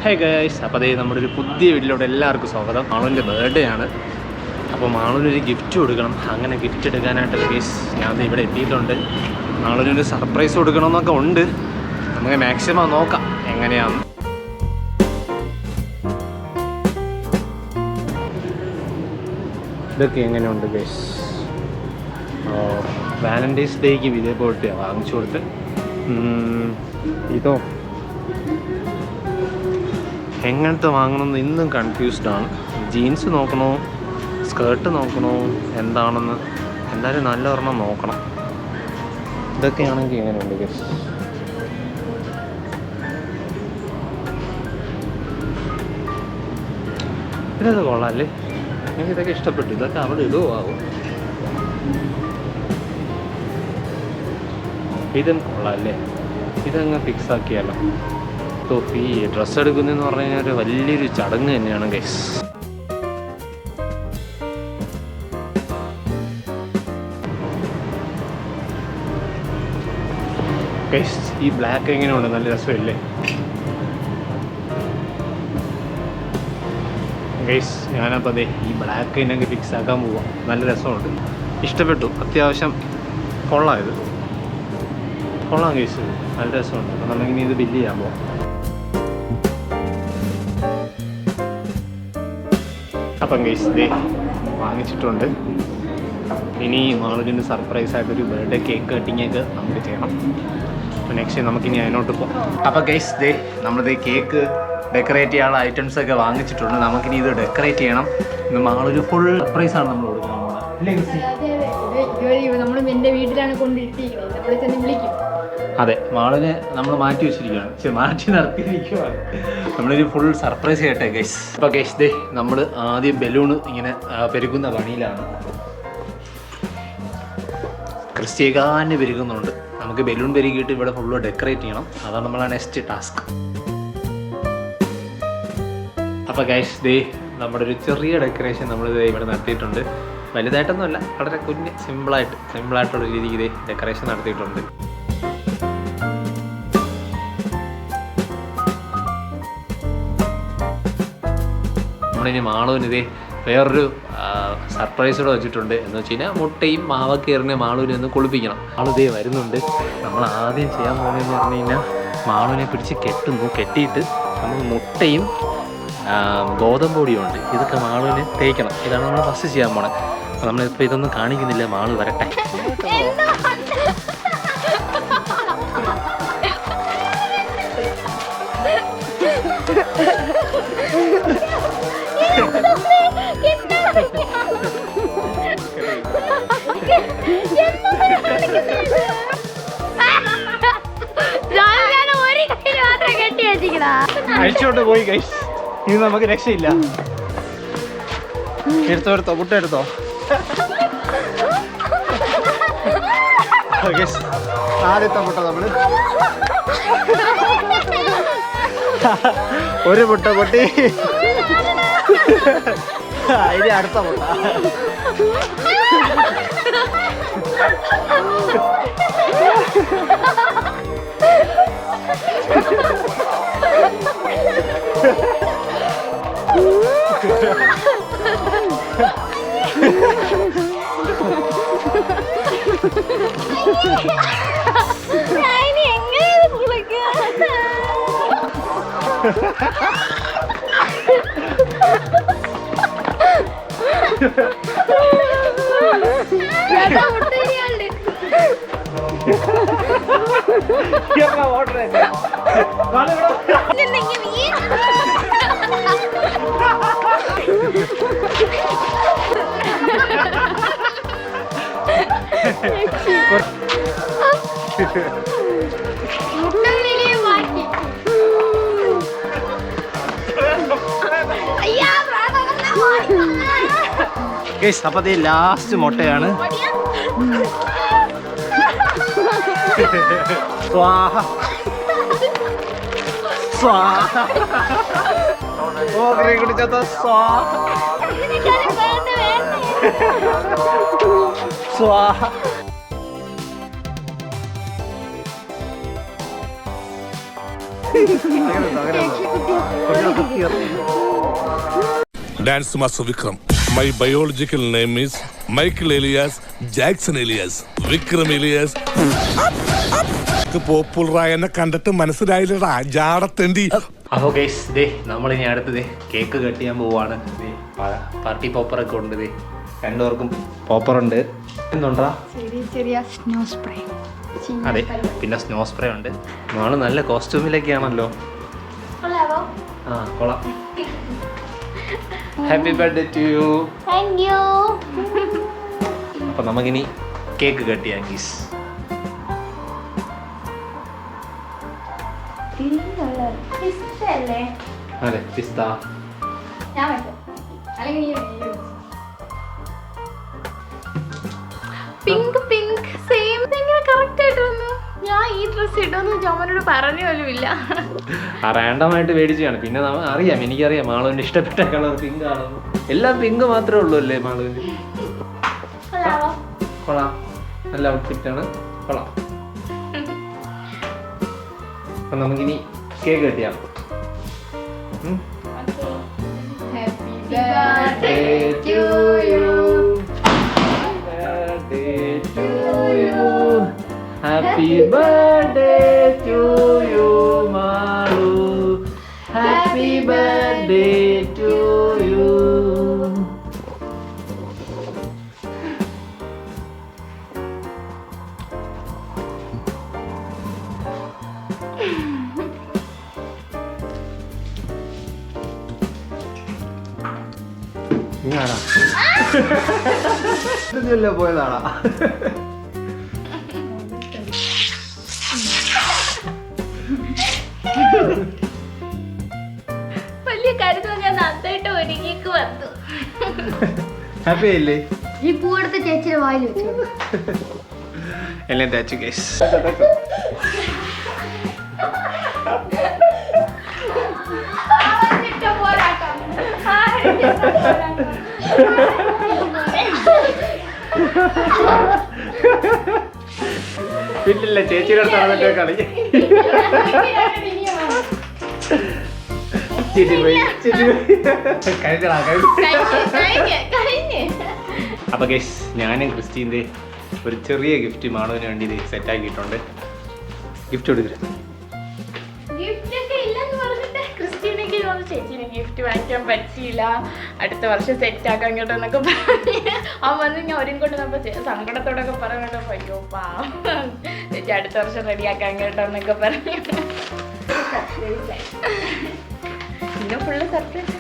Hey guys, അപ്പോൾ അതേ നമ്മുടെ ഒരു പുതിയ വീട്ടിലോട്ട് എല്ലാവർക്കും സ്വാഗതം. മാളുവിൻ്റെ ബർത്ത്ഡേ ആണ്. അപ്പോൾ മാളുവിനൊരു ഗിഫ്റ്റ് കൊടുക്കണം. അങ്ങനെ ഗിഫ്റ്റ് എടുക്കാനായിട്ട് ഗൈസ് ഞാൻ ഇവിടെ എത്തിയിട്ടുണ്ട്. മാളുവിനൊരു സർപ്രൈസ് കൊടുക്കണമെന്നൊക്കെ ഉണ്ട്. നമുക്ക് മാക്സിമം നോക്കാം എങ്ങനെയാണ്. ഇതൊക്കെ എങ്ങനെയുണ്ട് ഗൈസ്? വാലന്റൈൻസ് ഡേക്ക് ഇതേപോലത്തെ വാങ്ങിച്ചു കൊടുത്ത്. ഇതോ എങ്ങനത്തെ വാങ്ങണമെന്ന് ഇന്നും കൺഫ്യൂസ്ഡാണ്. ജീൻസ് നോക്കണോ, സ്കേർട്ട് നോക്കണോ, എന്താണെന്ന് എന്തായാലും നല്ല ഒരെണ്ണം നോക്കണം. ഇതൊക്കെയാണെങ്കിൽ എങ്ങനെയുണ്ട് ഗൈസ്? ഇതൊക്കെ കൊള്ളാമല്ലേ? എനിക്ക് ഇതൊക്കെ ഇഷ്ടപ്പെട്ടു. ഇതൊക്കെ അവിടെ ഇടുവോ ആവും. ഇതും കൊള്ളാമല്ലേ? ഇതങ്ങ് ഫിക്സ് ആക്കിയാലോ? ഈ ഡ്രസ്സ് എടുക്കുന്നതെന്ന് പറഞ്ഞു കഴിഞ്ഞാൽ ഒരു വലിയൊരു ചടങ്ങ് തന്നെയാണ് ഗൈസ്. ഗൈസ് ഈ ബ്ലാക്ക് എങ്ങനെയുണ്ട്? നല്ല രസമില്ലേ ഗൈസ്? ഞാനപ്പോൾ അതെ ഈ ബ്ലാക്ക് ഇതിനൊക്കെ ഫിക്സ് ആക്കാൻ പോവാം. നല്ല രസമുണ്ട്, ഇഷ്ടപ്പെട്ടു. അത്യാവശ്യം കൊള്ളാം. ഇത് കൊള്ളാം ഗൈസ്, നല്ല രസമുണ്ട്. അപ്പോൾ നമുക്കിനി ഇത് ബില്ല് ചെയ്യാൻ പോവാം. അപ്പം ഗൈസ് ദേ വാങ്ങിച്ചിട്ടുണ്ട്. ഇനി മാളുവിന് സർപ്രൈസായിട്ടൊരു ബർത്ത്ഡേ കേക്ക് കട്ടിങ്ങൊക്കെ നമുക്ക് ചെയ്യണം. അപ്പോൾ നെക്സ്റ്റ് നമുക്കിനി അതിനോട്ട് പോകാം. അപ്പോൾ ഗൈസ് ദേ നമ്മളിത് കേക്ക് ഡെക്കറേറ്റ് ചെയ്യാനുള്ള ഐറ്റംസൊക്കെ വാങ്ങിച്ചിട്ടുണ്ട്. നമുക്കിനി ഇത് ഡെക്കറേറ്റ് ചെയ്യണം. ഇന്ന് മാളൊരു ഫുൾ സർപ്രൈസാണ് നമ്മൾ കൊടുക്കുന്നത്. എൻ്റെ വീട്ടിലാണ് കൊണ്ടിട്ടിരിക്കുന്നത്. നമ്മളെ ചെന്ന് വിളിക്കും. അതെ, മാളിനെ നമ്മൾ മാറ്റി വെച്ചിരിക്കുകയാണ്, മാറ്റി നടത്തിയിരിക്കുകയാണ്. നമ്മളൊരു ഫുൾ സർപ്രൈസ് ചെയ്യട്ടെ ഗൈസ്. അപ്പോൾ ഗൈസ് ദേ നമ്മൾ ആദ്യം ബലൂൺ ഇങ്ങനെ പെരുകുന്ന പണിയിലാണ്. ക്രിസ്ത്യകാരന് പെരുകുന്നുണ്ട്. നമുക്ക് ബലൂൺ പെരുകിയിട്ട് ഇവിടെ ഫുള്ള് ഡെക്കറേറ്റ് ചെയ്യണം. അതാണ് നമ്മളെ നെക്സ്റ്റ് ടാസ്ക്. അപ്പോൾ ഗൈസ് ദേ നമ്മുടെ ഒരു ചെറിയ ഡെക്കറേഷൻ നമ്മളിത് ഇവിടെ നടത്തിയിട്ടുണ്ട്. വലുതായിട്ടൊന്നുമല്ല, വളരെ കുഞ്ഞ് സിമ്പിളായിട്ടുള്ള രീതിക്ക് ഇതേ ഡെക്കറേഷൻ നടത്തിയിട്ടുണ്ട്. നമ്മളിനി മാളുവിന് ഇതേ വേറൊരു സർപ്രൈസ് കൂടെ വെച്ചിട്ടുണ്ട്. എന്ന് വെച്ച് കഴിഞ്ഞാൽ മുട്ടയും മാവൊക്കെ എറിഞ്ഞ് മാളുവിനെ ഒന്ന് കുളിപ്പിക്കണം. മാളുതേ വരുന്നുണ്ട്. നമ്മൾ ആദ്യം ചെയ്യാൻ പോകുന്നതെന്ന് പറഞ്ഞു കഴിഞ്ഞാൽ മാളുവിനെ പിടിച്ച് കെട്ടിയിട്ട് നമുക്ക് മുട്ടയും ഗോതമ്പ് പൊടിയും ഉണ്ട്. ഇതൊക്കെ മാളുവിന് തേക്കണം. ഇതാണ് നമ്മൾ ഫസ്റ്റ് ചെയ്യാൻ പോണത്. അപ്പോൾ നമ്മളിപ്പോൾ ഇതൊന്നും കാണിക്കുന്നില്ല, മാളു വരട്ടെ. അഴിച്ചോട്ട് പോയി ഗൈസ്. ഇനി നമുക്ക് രക്ഷയില്ല. എടുത്തോ മുട്ട എടുത്തോ. ആദ്യത്തെ മുട്ട നമ്മള് ഒരു മുട്ട പൊട്ടി. ഇനി അടുത്ത മുട്ട. അപ്പോൾ അതേ ലാസ്റ്റ് മുട്ടയാണ്. സ്വാഹ സ്വാഹ. ഓ കുടിച്ചാത്ത സ്വാഹ സ്വാഹ. Dance Master Vikram. My biological name is Michael Elias Jackson Elias. Vikram Elias. പോപ്പുലറായ എന്നെ കണ്ടിട്ട് മനസ്സിലായില്ലടാ ജാടത്തേണ്ടി. അപ്പോൾ ഗൈസ് ദേ നമ്മളിനി അടുത്തത് കേക്ക് കട്ട് ചെയ്യാൻ പോവാണ്. പാർട്ടി പോപ്പറൊക്കെ ഉണ്ട്. ദേ രണ്ടുപേർക്കും പോപ്പറുണ്ട്. എന്തുണ്ടാ? ചെറിയ സ്നോ സ്പ്രേ. അതെ, പിന്നെ സ്നോ സ്പ്രേ ഉണ്ട്. നാളെ നല്ല കോസ്റ്റ്യൂമിലൊക്കെ ആണല്ലോ. ആ കൊള്ളാം. Happy birthday to you. Thank you. അപ്പോൾ നമുക്കിനി കേക്ക് കട്ട് ചെയ്യാം ഗീസ്. അതെ പിസ്ത. Pink pink same. എങ്ങനെ കറക്റ്റ് ആയിട്ട് വന്നു? ഞാൻ ഈ ഡ്രസ് ഇട്ടൊന്നും ജോമനോട് പറഞ്ഞു പോലും ഇല്ല. റാൻഡമായിട്ട് മേടിച്ചാണ്. പിന്നെ അറിയാം, എനിക്കറിയാം മാളുവിന് ഇഷ്ടപ്പെട്ട കളർ പിങ്ക് ആണെന്ന്. എല്ലാം പിങ്ക് മാത്രമേ ഉള്ളൂ അല്ലേ മാളുവിന്? കൊള്ളാം, നല്ല ഔട്ട്ഫിറ്റാണ്, കൊള്ളാം. അപ്പം നമുക്കിനി കേക്ക് കട്ടിയാം. Happy birthday to you, Malu. Happy birthday to you. ഇങ്ങാണോ? ഇതല്ലേ പോയതാണോ? വലിയ കരുതൽ ഞാൻ നന്നായിട്ട് ഒരുങ്ങിക്ക് വന്നു. ഹാപ്പി ആയില്ലേ? ഈ പൂവെടുത്ത് ചേച്ചിയുടെ വായിൽ വെച്ചു. എല്ലാം തേച്ചു ഗൈസ്. പിന്നില്ല, ചേച്ചിയുടെ അടുത്താണ് കളി. അപ്പൊ ഗൈസ് ഞാനും ക്രിസ്റ്റീൻ്റെ ഒരു ചെറിയ ഗിഫ്റ്റ് മാണുവിന് വേണ്ടി ഇത് സെറ്റ് ആക്കിയിട്ടുണ്ട്. ഗിഫ്റ്റ് കൊടുക്കരുത്. ചേച്ചിന് ഗിഫ്റ്റ് വാങ്ങിക്കാൻ പറ്റിയില്ല, അടുത്ത വർഷം സെറ്റ് ആക്കാൻ കേട്ടോ എന്നൊക്കെ പറഞ്ഞ് അവൻ വന്ന് ഞാൻ ഒരും കൊണ്ട് നമ്മൾ സങ്കടത്തോടൊക്കെ പറയാൻ കേട്ടോ. അയ്യോ പാ ചേച്ചി അടുത്ത വർഷം റെഡിയാക്കാൻ കേട്ടോ എന്നൊക്കെ പറഞ്ഞു. പിന്നെ ഫുള്ള് സർപ്രൈസ്.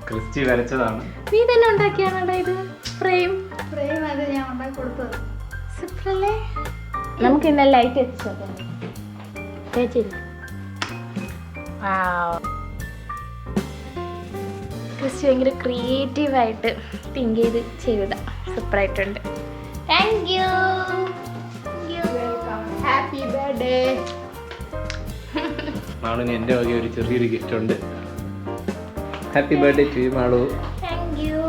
ക്രിസ്റ്റി വരച്ചതാണ്. നീ തന്നെ ഉണ്ടാക്കിയാണോ ഇത്? ഫ്രെയിം അത് ഞാൻ ഉണ്ടാക്കി കൊടുത്തത്. സൂപ്പറല്ലേ? നമുക്ക് ഇന്ന ലൈറ്റ് വെച്ചോ ചേച്ചി. ക്രിസ്റ്റി ഭയങ്കര ക്രിയേറ്റീവായിട്ട് തിങ്ക് ചെയ്ത് ചെയ്തതാ. സൂപ്പറായിട്ടുണ്ട്. Thank you. Happy birthday. മാളുവിന് എൻ്റെ വക ഒരു ചെറിയൊരു ഗിഫ്റ്റ് ഉണ്ട്. Happy birthday to you Malu. Thank you.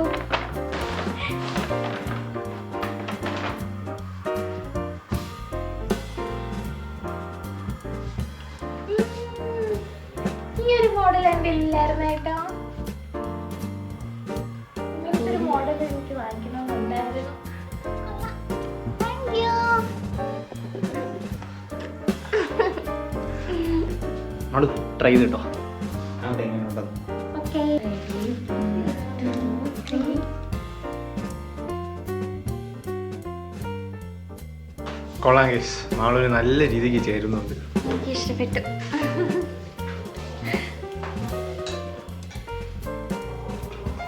ഈ ഒരു മോഡൽ എൻ്റെ ഇല്ലായിരുന്നു കേട്ടോ. ഇങ്ങനത്തെ ഒരു മോഡൽ എനിക്ക് വാങ്ങിക്കണമെന്നുണ്ടായിരുന്നു. Thank you. മാളു ട്രൈ ചെയ്തിട്ടോ അവിടെ എങ്ങനെയുണ്ടെന്ന്. ഓക്കെ. കൊള്ളാം ഗൈസ്, മാളുവിന് നല്ല രീതിക്ക് ചേരുന്നുണ്ട്. എനിക്ക് ഇഷ്ടപ്പെട്ടു.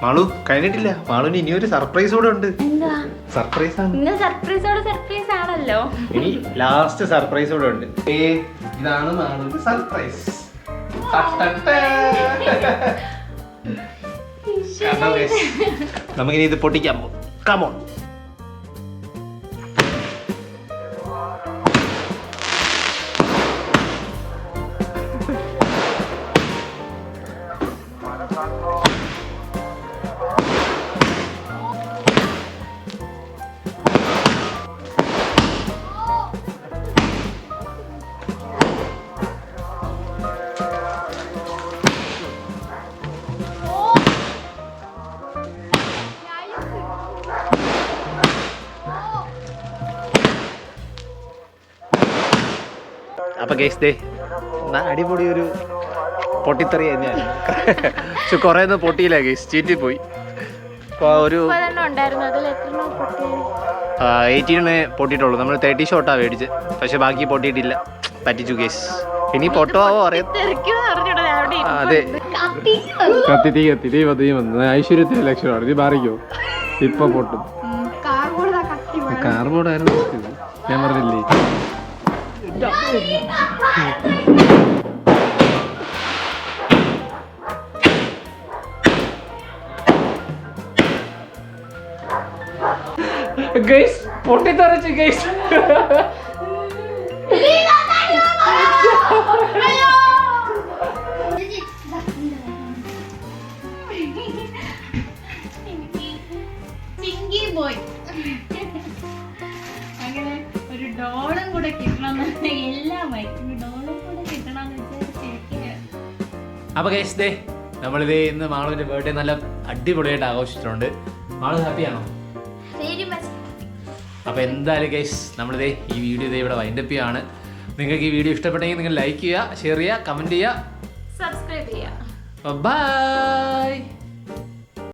മാളു കഴിഞ്ഞിട്ടില്ല, മാളുവിന് ഇനിയൊരു സർപ്രൈസ് കൂടെ ഉണ്ട്. എന്താ സർപ്രൈസ് ആണ്. ഇന്ന് സർപ്രൈസോട് സർപ്രൈസ് ആണല്ലോ. ഇനി ലാസ്റ്റ് സർപ്രൈസ് കൂടെ ഉണ്ട്. ഇതാണ് മാളുവിന്റെ സർപ്രൈസ്. നമുക്കിനി ഇത് പൊട്ടിക്കാൻ പോകും. കമോൺ. അപ്പോൾ കേസ് ദേ അടിപൊളി ഒരു പൊട്ടിത്തെറി തന്നെയായിരുന്നു. പക്ഷെ കുറേ ഒന്നും പൊട്ടിയില്ല കേസ്, ചീറ്റി പോയി. ഇപ്പോൾ ഒരു 18 പൊട്ടിയിട്ടുള്ളൂ. നമ്മൾ 30 ഷോട്ടാണ് മേടിച്ച്, പക്ഷെ ബാക്കി പൊട്ടിയിട്ടില്ല. പറ്റിച്ചു കേസ്. ഇനി പൊട്ടുവാവോ അറിയാം. അതെ കത്തി തീ വന്ന് ഐശ്വര്യത്തിന് ലക്ഷണമാണ്. ഇത് മാറിക്കോ, ഇപ്പൊ പൊട്ടും. കാർബോർഡായിരുന്നു ഞാൻ പറഞ്ഞില്ലേ. ഗൈസ് പൊട്ടിത്തെറിച്ച് ഗൈസ്. അങ്ങനെ ഒരു ഡോളും കൂടെ കിട്ടണം, എല്ലാം ഡോളും കൂടെ കിട്ടണം. അപ്പൊ ഗൈസ് ദേ നമ്മളിത് ഇന്ന് മാളുവിന്റെ ബർത്ത്ഡേ നല്ല അടിപൊളിയായിട്ട് ആഘോഷിച്ചിട്ടുണ്ട്. മാളു ഹാപ്പിയാണോ? അപ്പോൾ എന്തായാലും ഗൈസ് നമ്മളിതേ ഈ വീഡിയോ ഇതേ ഇവിടെ വൈൻഡപ്പ് ചെയ്യുകയാണ്. നിങ്ങൾക്ക് ഈ വീഡിയോ ഇഷ്ടപ്പെട്ടെങ്കിൽ നിങ്ങൾ ലൈക്ക് ചെയ്യുക, ഷെയർ ചെയ്യുക, കമൻറ്റ് ചെയ്യുക, സബ്സ്ക്രൈബ് ചെയ്യുക. ബൈ.